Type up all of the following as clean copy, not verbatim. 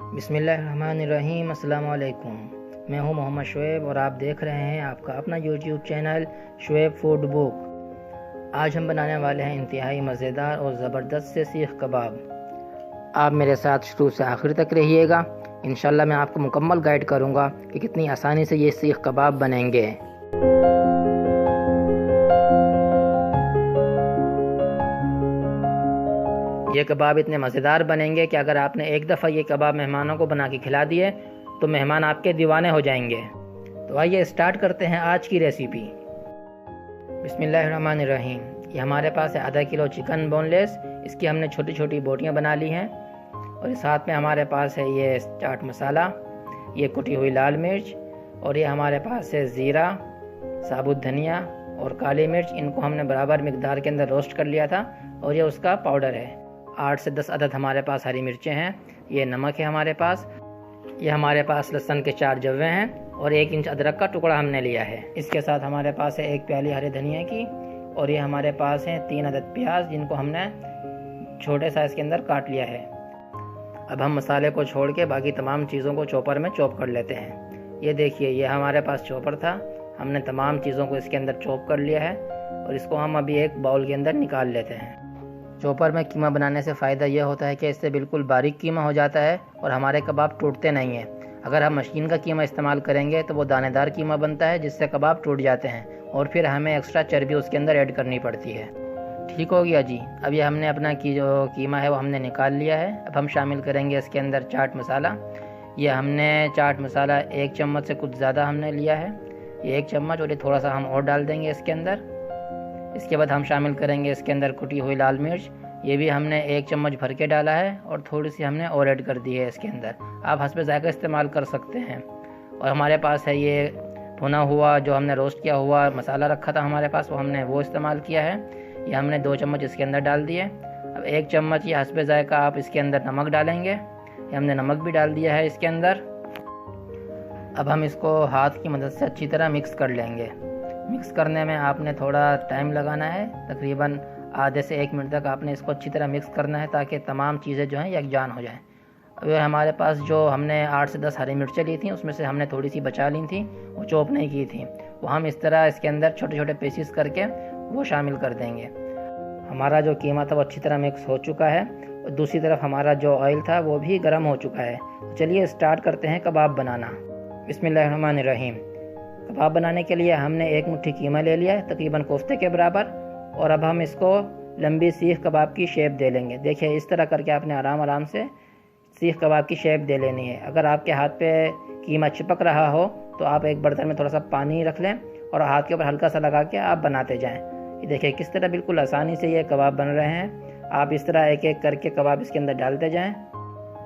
बिस्मिल्लाहिर्रहमानिर्रहीम। अस्सलाम वालेकुम। मैं हूं मोहम्मद शुएब और आप देख रहे हैं आपका अपना YouTube channel Shoaib food book. आज हम बनाने वाले हैं इंतहाई मज़ेदार और ज़बरदस्त से सीख कबाब। आप मेरे साथ शुरू से आखिर तक रहिएगा। इंशाल्लाह मैं आपको मुकम्मल गाइड करूंगा कि कितनी आसानी से ये सीख कबाब बनेंगे। ये कबाब इतने मज़ेदार बनेंगे कि अगर आपने एक दफ़ा ये कबाब मेहमानों को बना के खिला दिए तो मेहमान आपके दीवाने हो जाएंगे। तो आइए स्टार्ट करते हैं आज की रेसिपी। बिस्मिल्लाहिर्रहमानिर्रहीम। ये हमारे पास है आधा किलो चिकन बोनलेस। इसकी हमने छोटी छोटी बोटियां बना ली हैं। और साथ में हमारे पास है ये चाट मसाला, ये कुटी हुई लाल मिर्च, और ये हमारे पास है ज़ीरा, साबुत धनिया और काली मिर्च। इनको हमने बराबर मिकदार के अंदर रोस्ट कर लिया था और ये उसका पाउडर है। 8 से 10 अदद हमारे पास हरी मिर्चें हैं। ये नमक है हमारे पास। ये हमारे पास लहसुन के 4 जव्वे हैं और 1 इंच अदरक का टुकड़ा हमने लिया है। इसके साथ हमारे पास है 1 प्याली हरे धनिया की, और ये हमारे पास है 3 अदद प्याज, जिनको हमने छोटे साइज़ के अंदर काट लिया है। अब हम मसाले को छोड़ के बाकी तमाम चीज़ों को चॉपर में चॉप कर लेते हैं। ये देखिए, ये हमारे पास चॉपर था। हमने तमाम चीज़ों को इसके अंदर चॉप कर लिया है और इसको हम अभी एक बाउल के अंदर निकाल लेते हैं। चॉपर में कीमा बनाने से फ़ायदा यह होता है कि इससे बिल्कुल बारीक कीमा हो जाता है और हमारे कबाब टूटते नहीं हैं। अगर हम मशीन का कीमा इस्तेमाल करेंगे तो वो दानेदार कीमा बनता है, जिससे कबाब टूट जाते हैं और फिर हमें एक्स्ट्रा चर्बी उसके अंदर ऐड करनी पड़ती है। ठीक हो गया जी। अब ये हमने अपना जो कीमा है वो हमने निकाल लिया है। अब हम शामिल करेंगे इसके अंदर चाट मसाला। ये हमने चाट मसाला 1 चम्मच से कुछ ज़्यादा हमने लिया है, ये 1 चम्मच, और ये थोड़ा सा हम और डाल देंगे इसके अंदर। इसके बाद हम शामिल करेंगे इसके अंदर कुटी हुई लाल मिर्च। ये भी हमने 1 चम्मच भर के डाला है और थोड़ी सी हमने और ऐड कर दी है इसके अंदर। आप हस्बे ज़ायक़ा इस्तेमाल कर सकते हैं। और हमारे पास है ये भुना हुआ जो हमने रोस्ट किया हुआ मसाला रखा था हमारे पास, वो हमने वो इस्तेमाल किया है। ये हमने 2 चम्मच इसके अंदर डाल दिए। अब 1 चम्मच ये हस्बे ज़ायक़ा आप इसके अंदर नमक डालेंगे। ये हमने नमक भी डाल दिया है इसके अंदर। अब हम इसको हाथ की मदद से अच्छी तरह मिक्स कर लेंगे। मिक्स करने में आपने थोड़ा टाइम लगाना है, तकरीबन आधे से 1 मिनट तक आपने इसको अच्छी तरह मिक्स करना है ताकि तमाम चीज़ें जो हैं यकजान हो जाएं। अब हमारे पास जो हमने 8 से 10 हरी मिर्चें ली थी, उसमें से हमने थोड़ी सी बचा ली थी, वो चॉप नहीं की थी। वो हम इस तरह इसके अंदर छोटे छोटे पीसेस करके वो शामिल कर देंगे। हमारा जो कीमा था वो अच्छी तरह मिक्स हो चुका है और दूसरी तरफ हमारा जो ऑयल था वो भी गर्म हो चुका है। चलिए स्टार्ट करते हैं कबाब बनाना। बिस्मिल्लाहिर्रहमानिर्रहीम। कबाब बनाने के लिए हमने 1 मुट्ठी कीमा ले लिया है, तकरीबन कोफ्ते के बराबर, और अब हम इसको लंबी सीख कबाब की शेप दे लेंगे। देखिए, इस तरह करके आपने आराम आराम से सीख कबाब की शेप दे लेनी है। अगर आपके हाथ पे कीमा चिपक रहा हो तो आप एक बर्तन में थोड़ा सा पानी रख लें और हाथ के ऊपर हल्का सा लगा के आप बनाते जाएं। ये देखिए किस तरह बिल्कुल आसानी से ये कबाब बन रहे हैं। आप इस तरह एक एक करके कबाब इसके अंदर डालते जाएँ।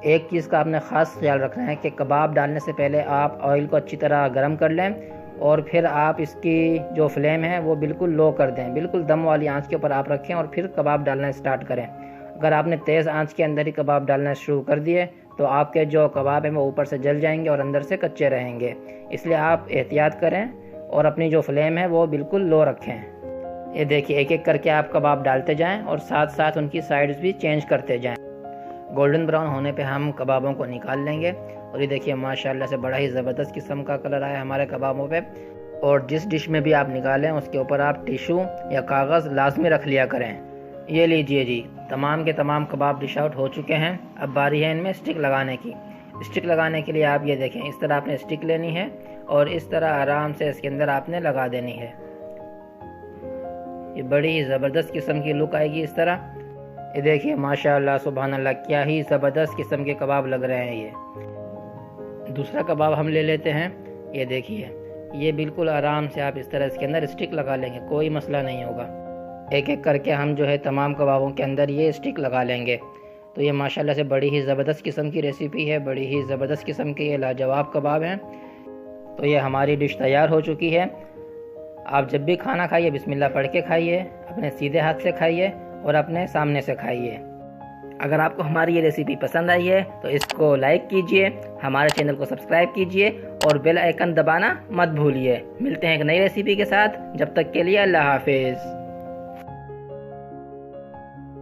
एक चीज़ का आपने ख़ास ख्याल रखना है कि कबाब डालने से पहले आप ऑयल को अच्छी तरह गर्म कर लें और फिर आप इसकी जो फ्लेम है वो बिल्कुल लो कर दें। बिल्कुल दम वाली आंच के ऊपर आप रखें और फिर कबाब डालना स्टार्ट करें। अगर आपने तेज़ आंच के अंदर ही कबाब डालना शुरू कर दिए तो आपके जो कबाब हैं वो ऊपर से जल जाएंगे और अंदर से कच्चे रहेंगे। इसलिए आप एहतियात करें और अपनी जो फ्लेम है वो बिल्कुल लो रखें। ये देखिए, एक एक करके आप कबाब डालते जाएँ और साथ साथ उनकी साइड्स भी चेंज करते जाएँ। गोल्डन ब्राउन होने पे हम कबाबों को निकाल लेंगे। और ये देखिए माशाल्लाह से बड़ा ही ज़बरदस्त किस्म का कलर आया हमारे कबाबों पे। और जिस डिश में भी आप निकालें उसके ऊपर आप टिशू या कागज़ लाजमी रख लिया करें। ये लीजिए जी, तमाम के तमाम कबाब डिश आउट हो चुके हैं। अब बारी है इनमें स्टिक लगाने की। स्टिक लगाने के लिए आप ये देखें, इस तरह आपने स्टिक लेनी है और इस तरह आराम से इसके अंदर आपने लगा देनी है। ये बड़ी ही ज़बरदस्त किस्म की लुक आएगी इस तरह। ये देखिए माशाल्लाह सुभान अल्लाह, क्या ही ज़बरदस्त किस्म के कबाब लग रहे हैं। ये दूसरा कबाब हम ले लेते हैं। ये देखिए, ये बिल्कुल आराम से आप इस तरह इसके अंदर स्टिक लगा लेंगे, कोई मसला नहीं होगा। एक एक करके हम जो है तमाम कबाबों के अंदर ये स्टिक लगा लेंगे। तो ये माशाल्लाह से बड़ी ही ज़बरदस्त किस्म की रेसिपी है, बड़ी ही ज़बरदस्त किस्म के ये लाजवाब कबाब हैं। तो ये हमारी डिश तैयार हो चुकी है। आप जब भी खाना खाइए बिस्मिल्लाह पढ़ के खाइए, अपने सीधे हाथ से खाइए और अपने सामने से खाइए। अगर आपको हमारी ये रेसिपी पसंद आई है तो इसको लाइक कीजिए, हमारे चैनल को सब्सक्राइब कीजिए और बेल आइकन दबाना मत भूलिए। मिलते हैं एक नई रेसिपी के साथ, जब तक के लिए अल्लाह हाफिज़।